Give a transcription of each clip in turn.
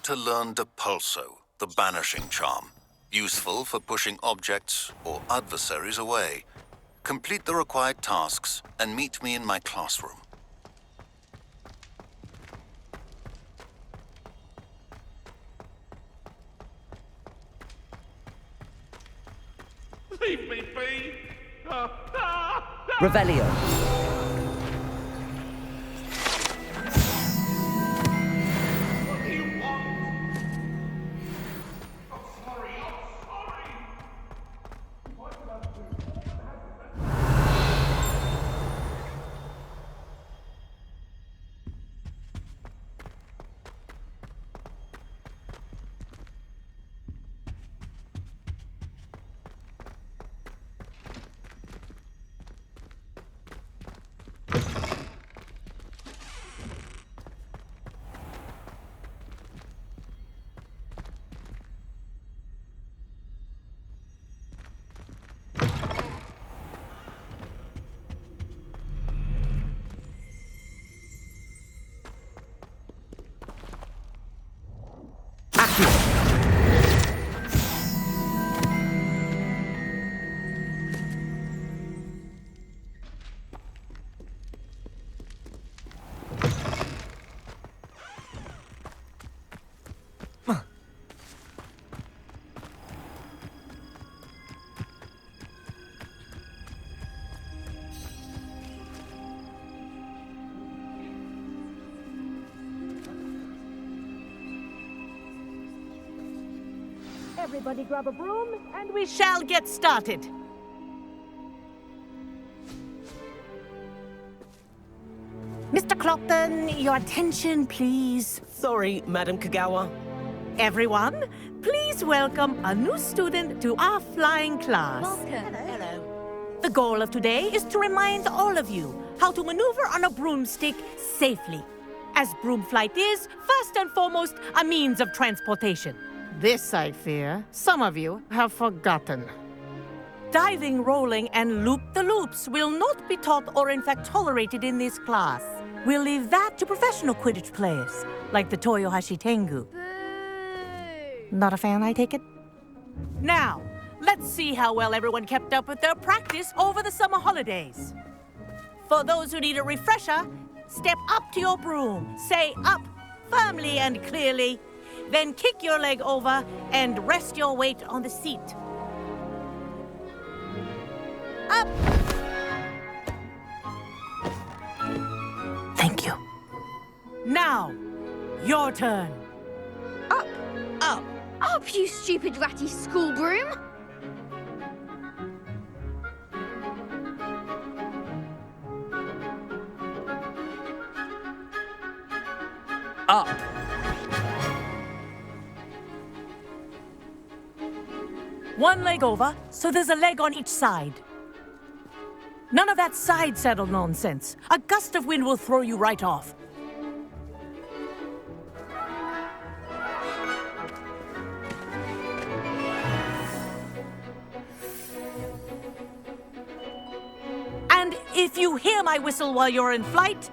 to learn Depulso, the banishing charm. Useful for pushing objects or adversaries away. Complete the required tasks and meet me in my classroom. Leave me be! Revelio. What do you want? I'm sorry. What did I do? Everybody grab a broom, and we shall get started. Mr. Clopton, your attention, please. Sorry, Madam Kagawa. Everyone, please welcome a new student to our flying class. Welcome. Hello. The goal of today is to remind all of you how to maneuver on a broomstick safely, as broom flight is, first and foremost, a means of transportation. This, I fear, some of you have forgotten. Diving, rolling, and loop-the-loops will not be taught or in fact tolerated in this class. We'll leave that to professional Quidditch players, like the Toyohashi Tengu. Boo! Not a fan, I take it? Now, let's see how well everyone kept up with their practice over the summer holidays. For those who need a refresher, step up to your broom, say up firmly and clearly, then kick your leg over and rest your weight on the seat. Up! Thank you. Now, your turn. Up! Up! Up, you stupid ratty school broom! Up. One leg over, so there's a leg on each side. None of that side saddle nonsense. A gust of wind will throw you right off. And if you hear my whistle while you're in flight,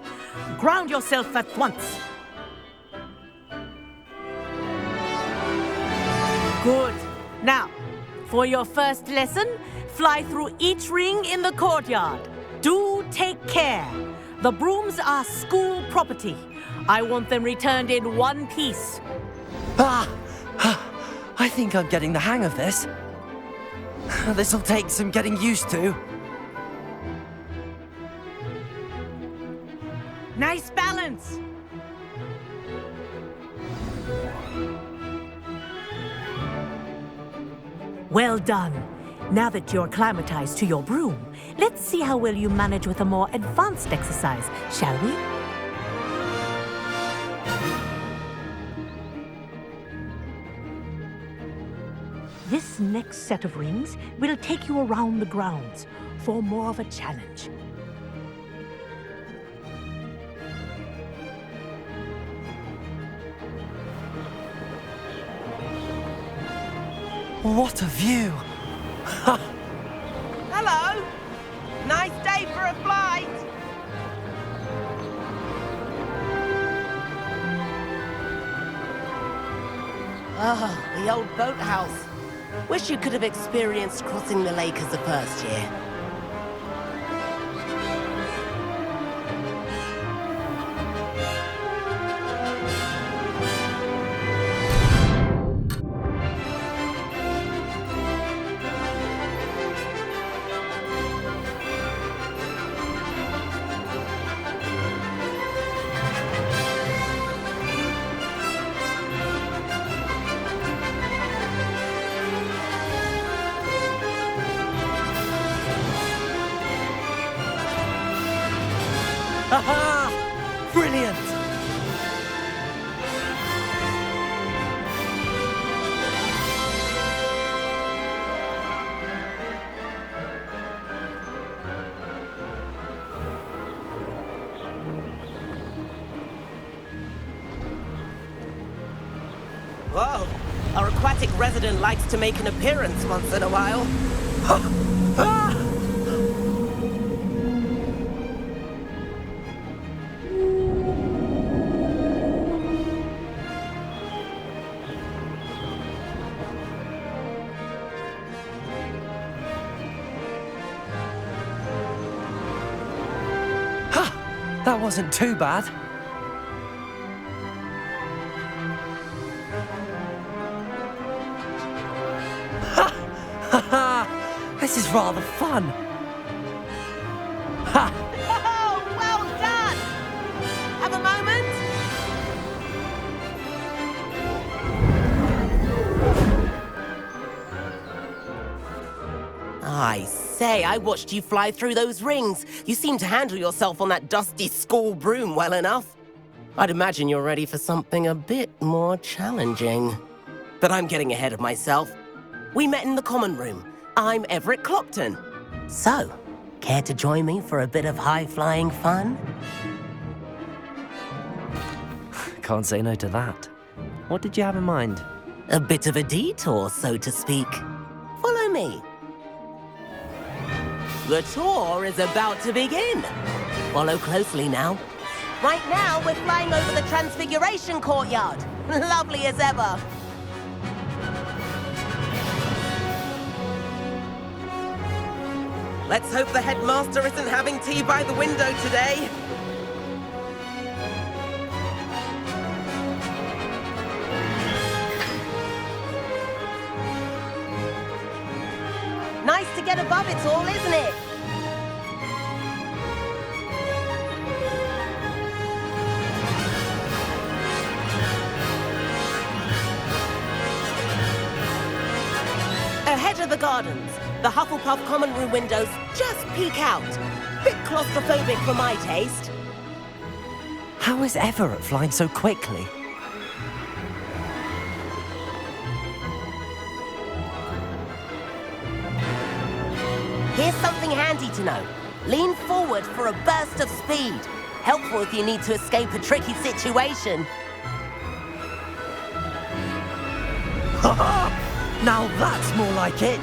ground yourself at once. Good. Now, for your first lesson, fly through each ring in the courtyard. Do take care. The brooms are school property. I want them returned in one piece. I think I'm getting the hang of this. This'll take some getting used to. Nice balance. Well done. Now that you're acclimatized to your broom, let's see how well you manage with a more advanced exercise, shall we? This next set of rings will take you around the grounds for more of a challenge. What a view! Hello! Nice day for a flight! Ah, the old boathouse. Wish you could have experienced crossing the lake as a first year. Aha! Brilliant! Whoa, our aquatic resident likes to make an appearance once in a while. Ah! That wasn't too bad. Ha! Ha ha! This is rather fun. Ha! Oh, well done! Have a moment? I say, I watched you fly through those rings. You seem to handle yourself on that dusty school broom well enough. I'd imagine you're ready for something a bit more challenging. But I'm getting ahead of myself. We met in the common room. I'm Everett Clopton. So, care to join me for a bit of high-flying fun? Can't say no to that. What did you have in mind? A bit of a detour, so to speak. Follow me. The tour is about to begin. Follow closely now. Right now, we're flying over the Transfiguration Courtyard. Lovely as ever. Let's hope the headmaster isn't having tea by the window today. Nice to get above it all, isn't it? Ahead of the gardens, the Hufflepuff common room windows just peek out. Bit claustrophobic for my taste. How is Everett flying so quickly? Here's something handy to know. Lean forward for a burst of speed. Helpful if you need to escape a tricky situation. Ha! Now that's more like it.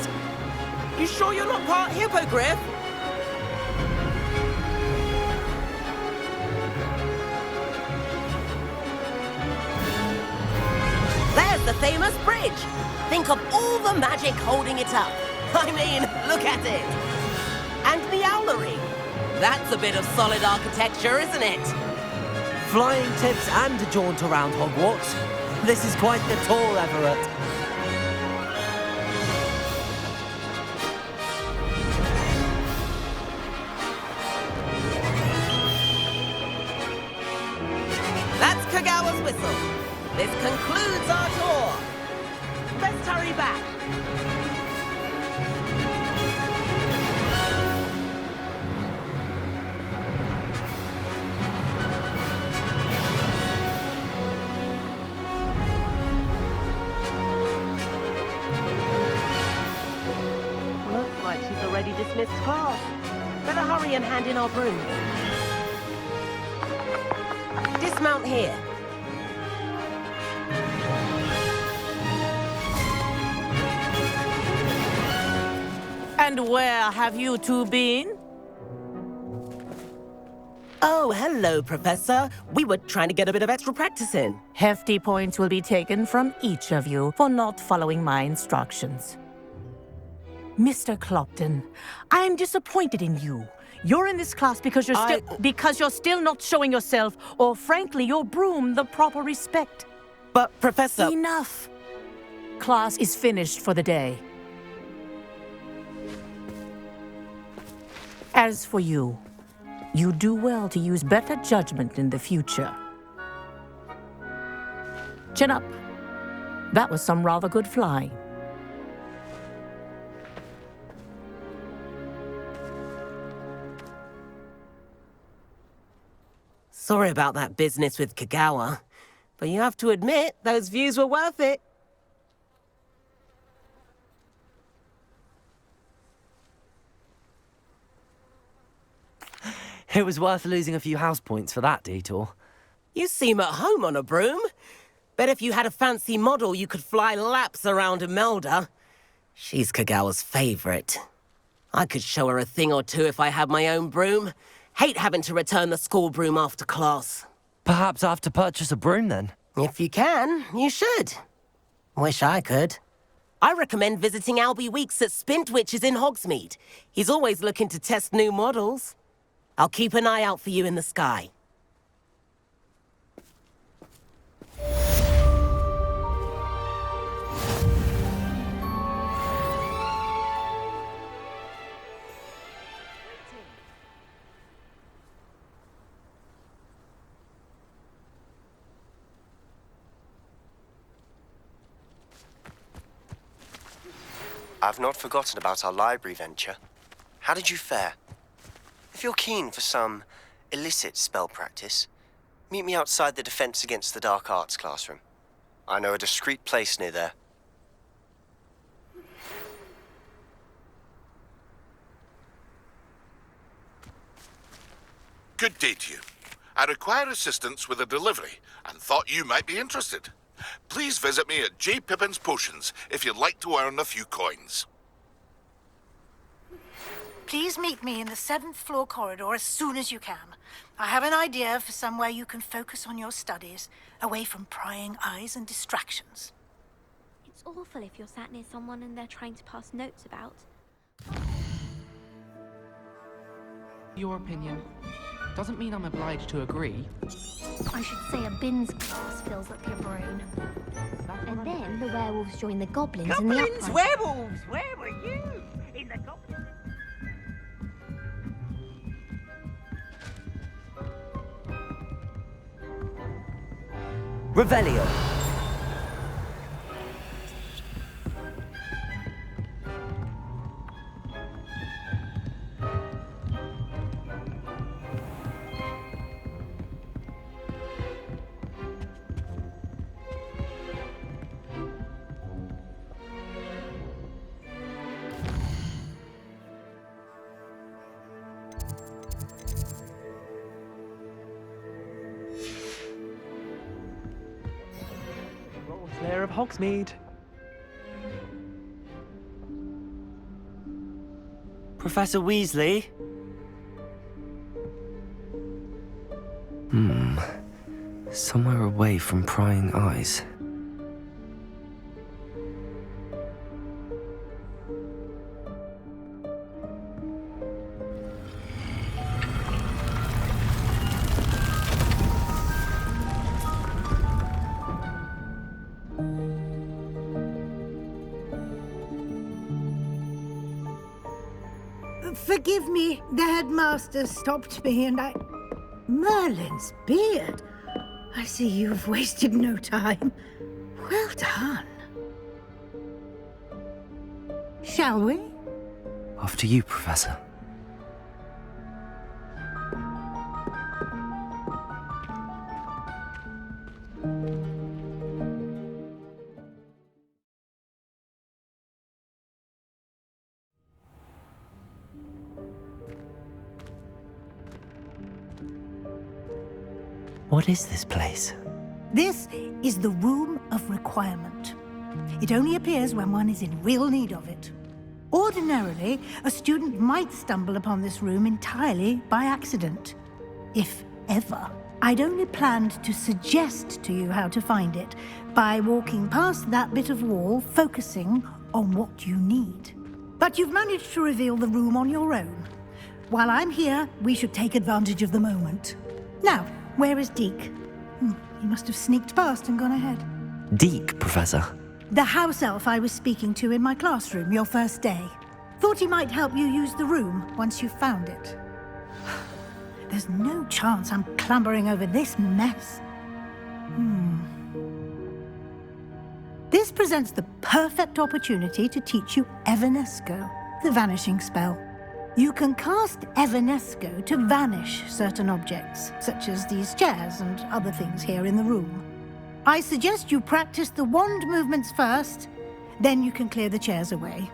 You sure you're not part hippogriff? There's the famous bridge. Think of all the magic holding it up. I mean, look at it. And the owlery. That's a bit of solid architecture, isn't it? Flying tips and a jaunt around Hogwarts. This is quite the tour, Everett. That's Kagawa's whistle. This concludes our tour. Let's hurry back. Looks like she's already dismissed class. Better hurry and hand in our broom. Dismount here. And where have you two been? Oh, hello, Professor. We were trying to get a bit of extra practice in. Hefty points will be taken from each of you for not following my instructions. Mr. Clopton, I'm disappointed in you. You're in this class because you're still not showing yourself, or frankly, your broom the proper respect. But, Professor... Enough. Class is finished for the day. As for you, you do well to use better judgment in the future. Chin up. That was some rather good flying. Sorry about that business with Kagawa, but you have to admit, those views were worth it. It was worth losing a few house points for that detour. You seem at home on a broom. Bet if you had a fancy model, you could fly laps around Imelda. She's Kagawa's favorite. I could show her a thing or two if I had my own broom. Hate having to return the school broom after class. Perhaps I have to purchase a broom then. If you can, you should. Wish I could. I recommend visiting Albie Weeks at Spintwitches in Hogsmeade. He's always looking to test new models. I'll keep an eye out for you in the sky. I've not forgotten about our library venture. How did you fare? If you're keen for some illicit spell practice, meet me outside the Defense Against the Dark Arts classroom. I know a discreet place near there. Good day to you. I require assistance with a delivery and thought you might be interested. Please visit me at J. Pippin's Potions if you'd like to earn a few coins. Please meet me in the 7th floor corridor as soon as you can. I have an idea for somewhere you can focus on your studies, away from prying eyes and distractions. It's awful if you're sat near someone and they're trying to pass notes about. Your opinion doesn't mean I'm obliged to agree. I should say a bin's class fills up your brain. And then the werewolves join the goblins in the Goblins, upright. werewolves, where were you? In the goblins. Revelio. Slayer of Hogsmeade. Professor Weasley? Somewhere away from prying eyes. Forgive me, the headmaster stopped me and Merlin's beard. I see you've wasted no time. Well done. Shall we? After you, Professor. What is this place? This is the Room of Requirement. It only appears when one is in real need of it. Ordinarily, a student might stumble upon this room entirely by accident. if ever. I'd only planned to suggest to you how to find it by walking past that bit of wall, focusing on what you need. But you've managed to reveal the room on your own. While I'm here, we should take advantage of the moment. Now, where is Deke? He must have sneaked past and gone ahead. Deke, Professor. The house elf I was speaking to in my classroom your first day. Thought he might help you use the room once you found it. There's no chance I'm clambering over this mess. This presents the perfect opportunity to teach you Evanesco, the vanishing spell. You can cast Evanesco to vanish certain objects, such as these chairs and other things here in the room. I suggest you practice the wand movements first, then you can clear the chairs away.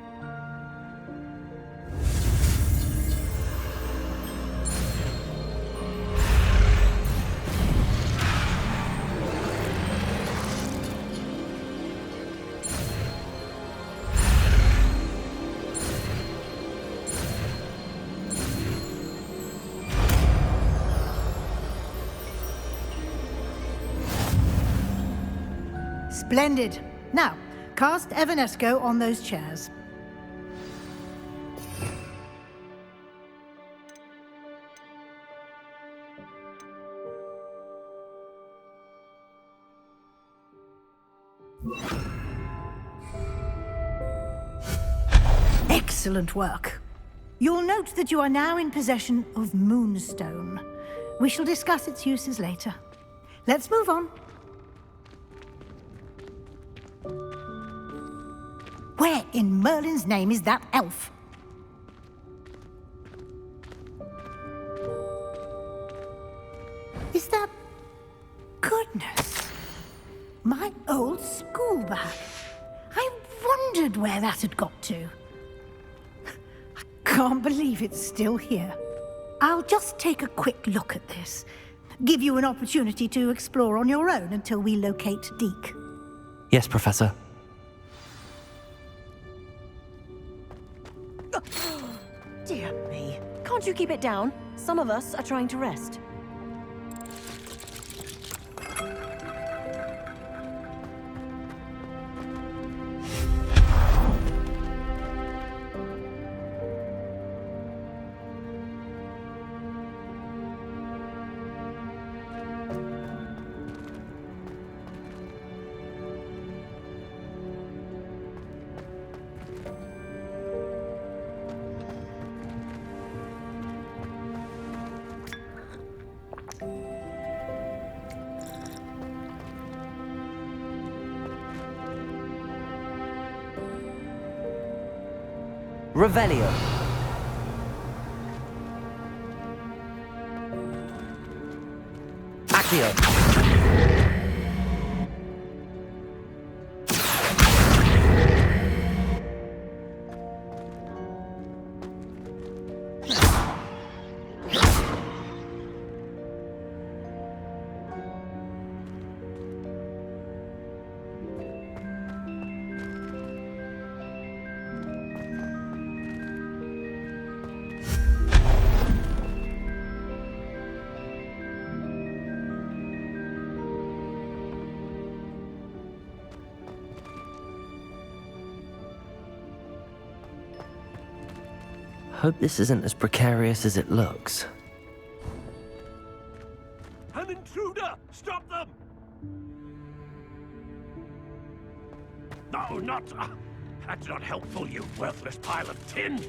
Splendid. Now, cast Evanesco on those chairs. Excellent work. You'll note that you are now in possession of Moonstone. We shall discuss its uses later. Let's move on. Where in Merlin's name is that elf? Is that... Goodness! My old school bag. I wondered where that had got to. I can't believe it's still here. I'll just take a quick look at this. Give you an opportunity to explore on your own until we locate Deke. Yes, Professor. Dear me. Can't you keep it down? Some of us are trying to rest. Revelio. Accio. Hope this isn't as precarious as it looks. An intruder! Stop them! No, not... that's not helpful, you worthless pile of tin!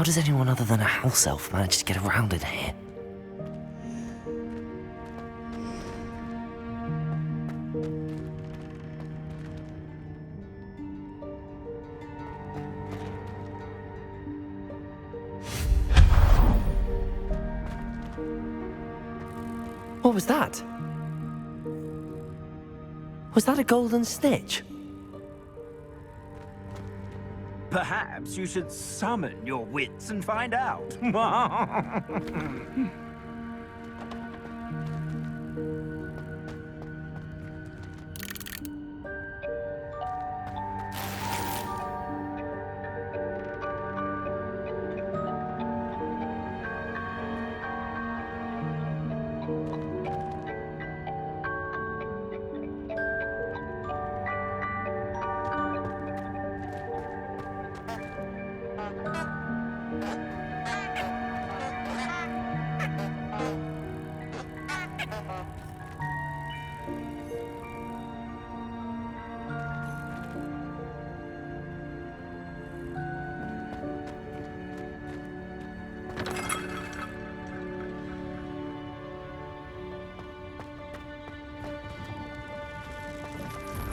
does anyone other than a house elf manage to get around in here? What was that? Was that a golden snitch? Perhaps you should summon your wits and find out.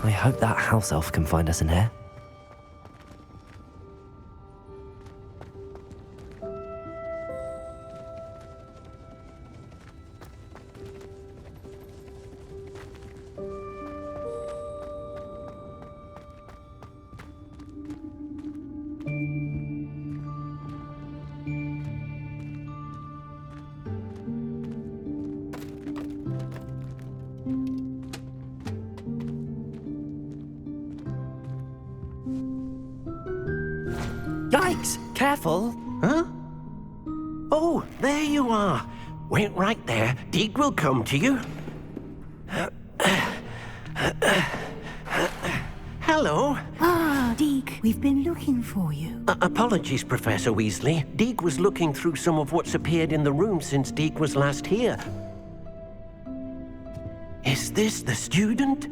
I hope that house elf can find us in here. Yikes! Careful! Huh? Oh, there you are. Wait right there. Deke will come to you. Hello. Ah, Deke, we've been looking for you. Apologies, Professor Weasley. Deke was looking through some of what's appeared in the room since Deke was last here. Is this the student?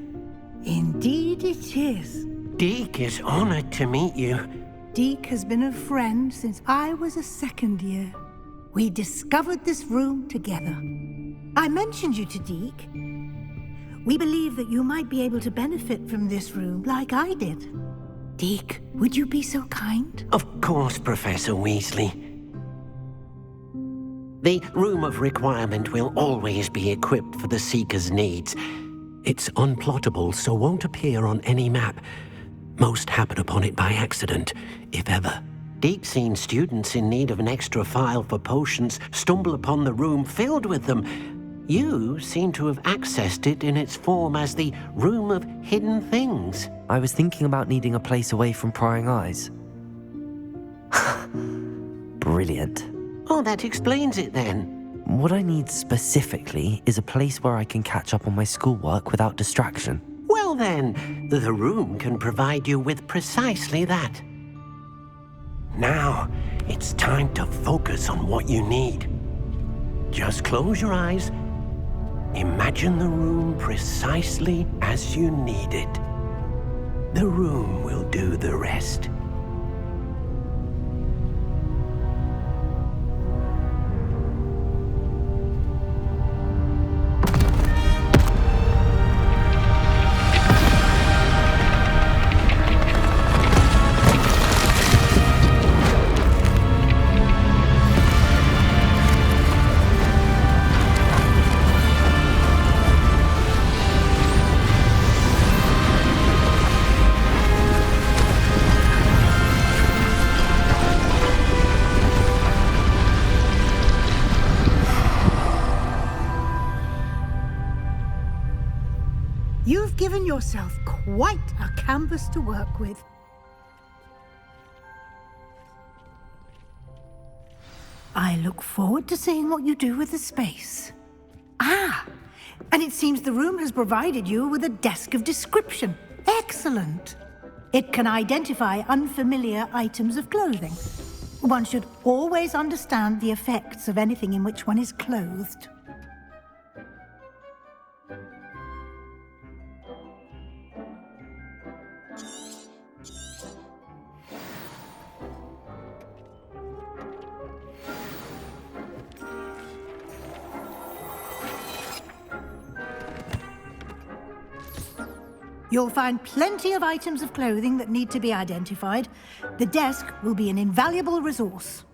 Indeed it is. Deke is honored to meet you. Deke has been a friend since I was a second year. We discovered this room together. I mentioned you to Deke. We believe that you might be able to benefit from this room like I did. Deke, would you be so kind? Of course, Professor Weasley. The Room of Requirement will always be equipped for the Seeker's needs. It's unplottable, so won't appear on any map. Most happen upon it by accident, if ever. Deke's seen students in need of an extra file for potions stumble upon the room filled with them. You seem to have accessed it in its form as the Room of Hidden Things. I was thinking about needing a place away from prying eyes. Brilliant. Oh, that explains it then. What I need specifically is a place where I can catch up on my schoolwork without distraction. Well then, the room can provide you with precisely that. Now, it's time to focus on what you need. Just close your eyes. Imagine the room precisely as you need it. The room will do the rest. You've given yourself quite a canvas to work with. I look forward to seeing what you do with the space. Ah, and it seems the room has provided you with a desk of description. Excellent. It can identify unfamiliar items of clothing. One should always understand the effects of anything in which one is clothed. You'll find plenty of items of clothing that need to be identified. The desk will be an invaluable resource.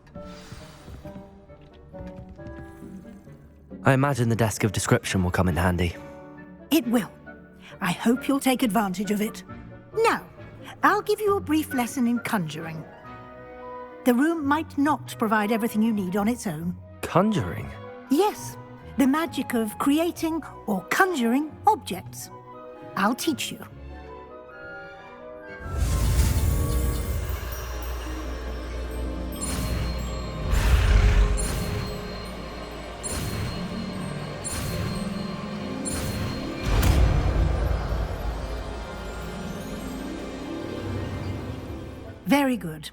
I imagine the desk of description will come in handy. It will. I hope you'll take advantage of it. Now, I'll give you a brief lesson in conjuring. The room might not provide everything you need on its own. Conjuring? Yes, the magic of creating or conjuring objects. I'll teach you. Very good.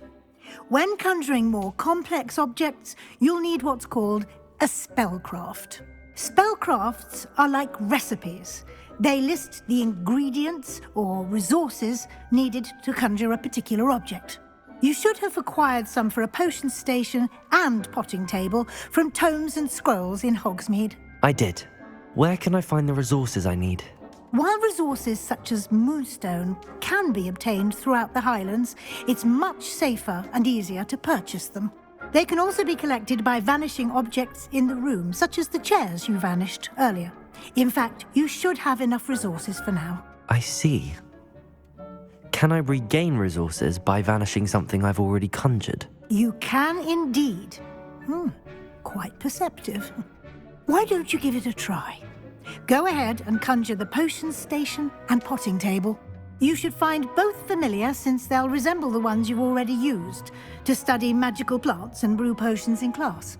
When conjuring more complex objects, you'll need what's called a spellcraft. Spellcrafts are like recipes. They list the ingredients or resources needed to conjure a particular object. You should have acquired some for a potion station and potting table from tomes and scrolls in Hogsmeade. I did. Where can I find the resources I need? While resources such as moonstone can be obtained throughout the Highlands, it's much safer and easier to purchase them. They can also be collected by vanishing objects in the room, such as the chairs you vanished earlier. In fact, you should have enough resources for now. I see. Can I regain resources by vanishing something I've already conjured? You can indeed. Quite perceptive. Why don't you give it a try? Go ahead and conjure the potion station and potting table. You should find both familiar, since they'll resemble the ones you've already used to study magical plants and brew potions in class.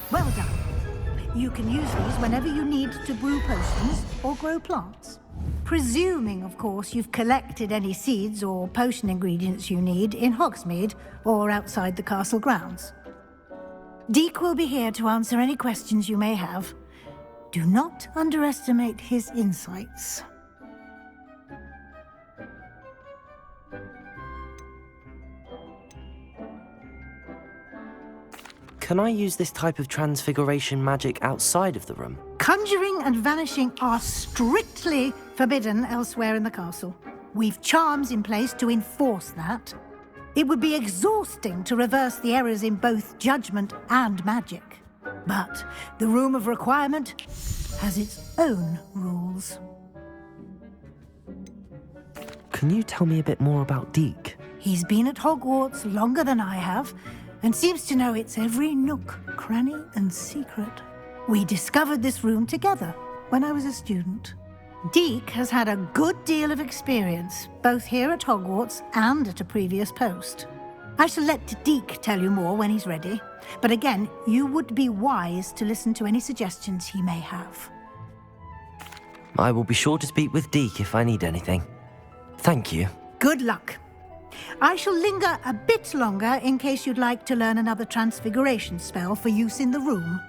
Well done. You can use these whenever you need to brew potions or grow plants. Presuming, of course, you've collected any seeds or potion ingredients you need in Hogsmeade or outside the castle grounds. Deke will be here to answer any questions you may have. Do not underestimate his insights. Can I use this type of transfiguration magic outside of the room? Conjuring and vanishing are strictly forbidden elsewhere in the castle. We've charms in place to enforce that. It would be exhausting to reverse the errors in both judgment and magic. But the Room of Requirement has its own rules. Can you tell me a bit more about Deke? He's been at Hogwarts longer than I have. and seems to know its every nook, cranny, and secret. We discovered this room together when I was a student. Deke has had a good deal of experience, both here at Hogwarts and at a previous post. I shall let Deke tell you more when he's ready, but again, you would be wise to listen to any suggestions he may have. I will be sure to speak with Deke if I need anything. Thank you. Good luck. I shall linger a bit longer in case you'd like to learn another transfiguration spell for use in the room.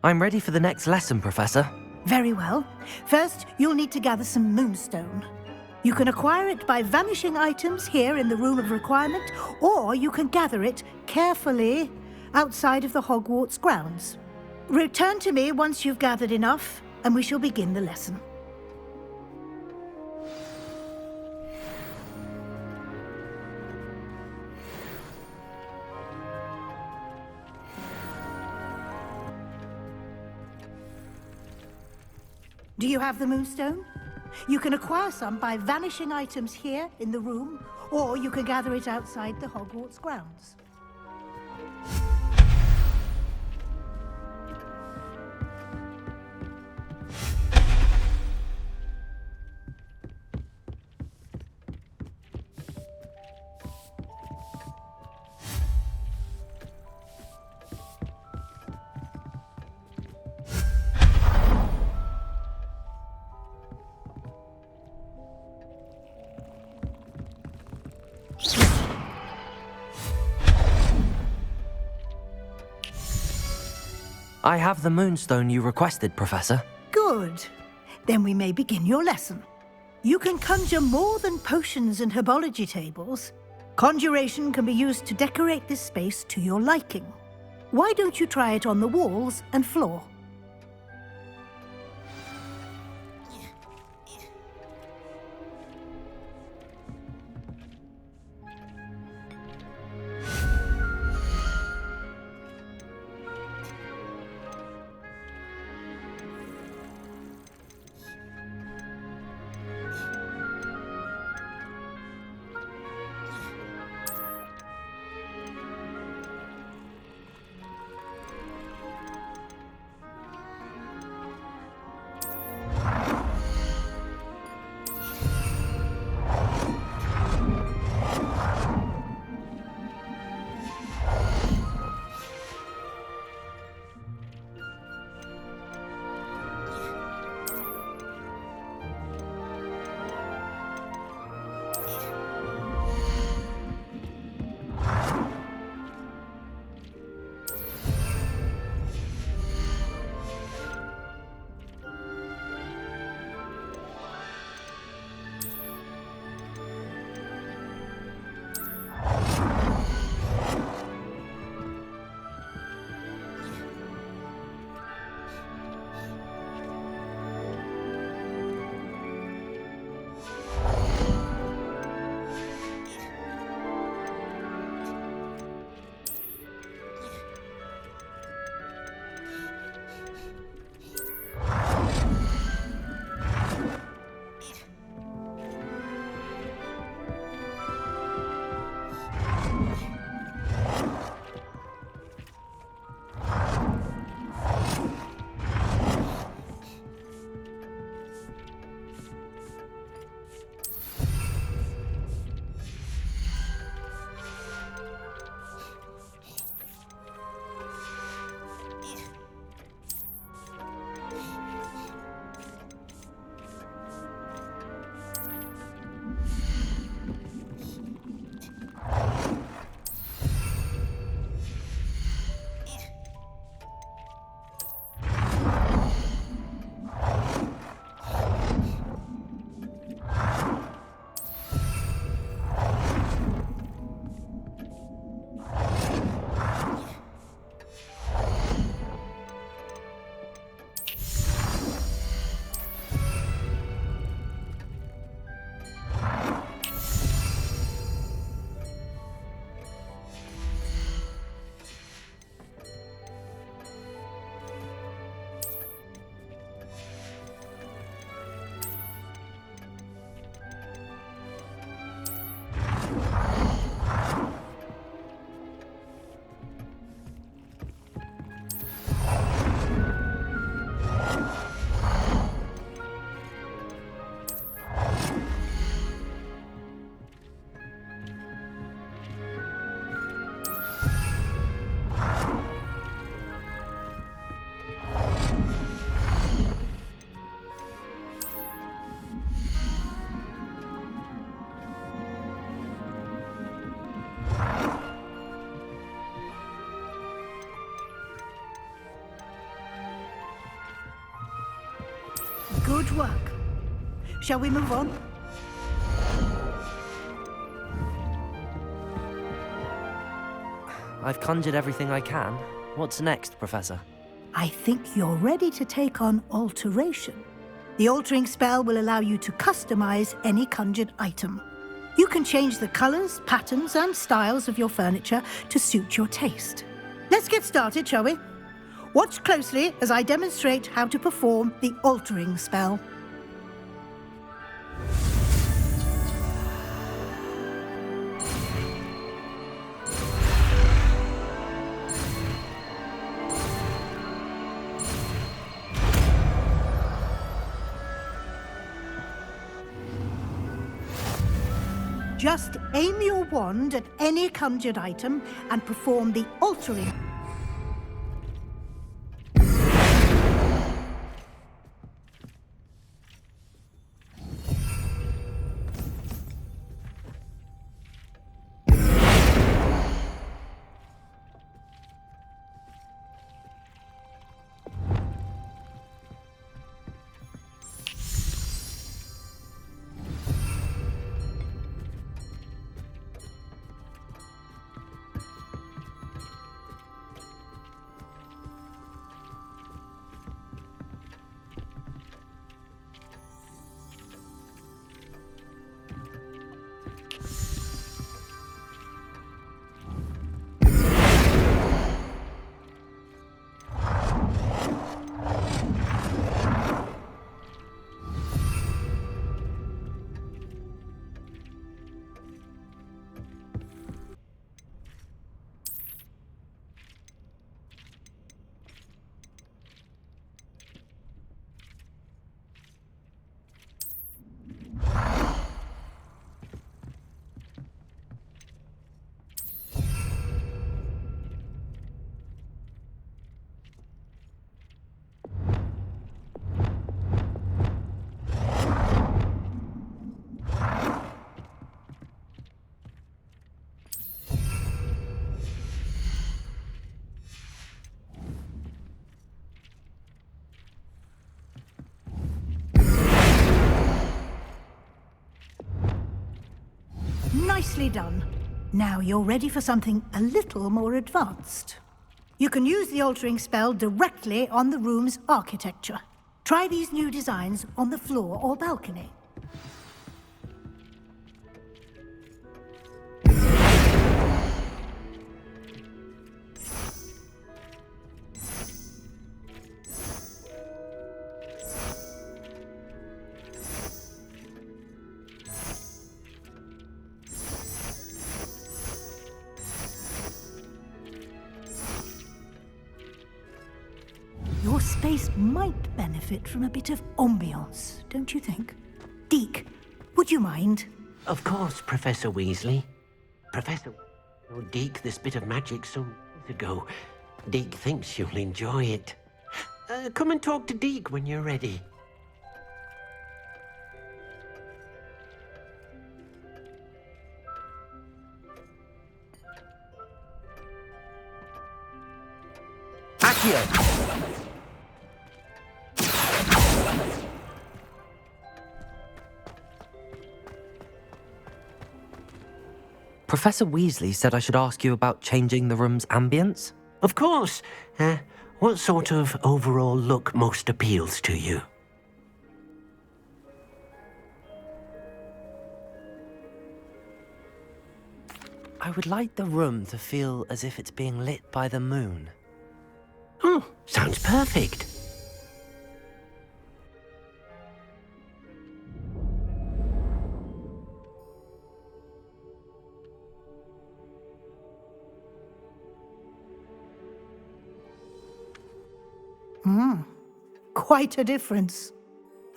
I'm ready for the next lesson, Professor. Very well. First, you'll need to gather some moonstone. You can acquire it by vanishing items here in the Room of Requirement, or you can gather it carefully outside of the Hogwarts grounds. Return to me once you've gathered enough, and we shall begin the lesson. Do you have the moonstone? You can acquire some by vanishing items here in the room, or you can gather it outside the Hogwarts grounds. I have the moonstone you requested, Professor. Good. Then we may begin your lesson. You can conjure more than potions and herbology tables. Conjuration can be used to decorate this space to your liking. Why don't you try it on the walls and floor? Good work. Shall we move on? I've conjured everything I can. What's next, Professor? I think you're ready to take on alteration. The altering spell will allow you to customize any conjured item. You can change the colors, patterns, and styles of your furniture to suit your taste. Let's get started, shall we? Watch closely as I demonstrate how to perform the altering spell. Just aim your wand at any conjured item and perform the altering. Nicely done. Now you're ready for something a little more advanced. You can use the altering spell directly on the room's architecture. Try these new designs on the floor or balcony. Your space might benefit from a bit of ambiance, don't you think? Deke, would you mind? Of course, Professor Weasley. Professor... Oh, Deke, this bit of magic so years ago. Deke thinks you'll enjoy it. Come and talk to Deke when you're ready. Accio! Professor Weasley said I should ask you about changing the room's ambience? Of course. What sort of overall look most appeals to you? I would like the room to feel as if it's being lit by the moon. Oh, sounds perfect. Quite a difference.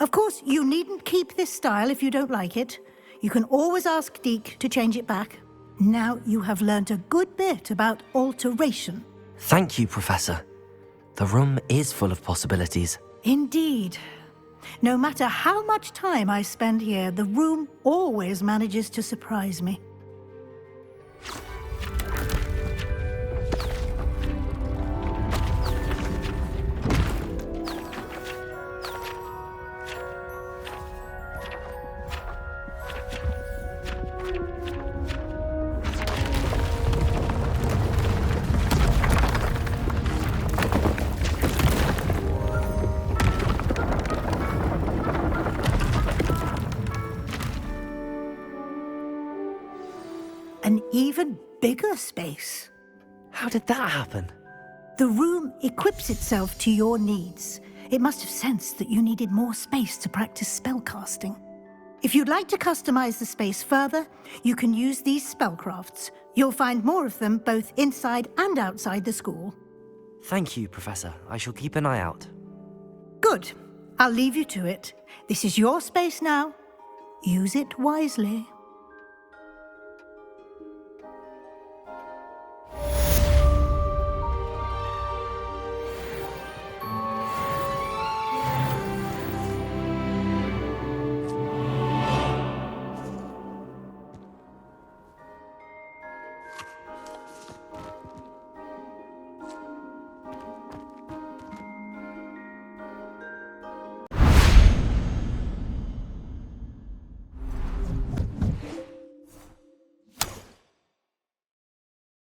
Of course, you needn't keep this style if you don't like it. You can always ask Deke to change it back. Now you have learnt a good bit about alteration. Thank you, Professor. The room is full of possibilities. Indeed. No matter how much time I spend here, the room always manages to surprise me. bigger space. How did that happen? The room equips itself to your needs. It must have sensed that you needed more space to practice spellcasting. If you'd like to customize the space further, you can use these spellcrafts. You'll find more of them both inside and outside the school. Thank you, Professor. I shall keep an eye out. Good. I'll leave you to it. This is your space now. Use it wisely.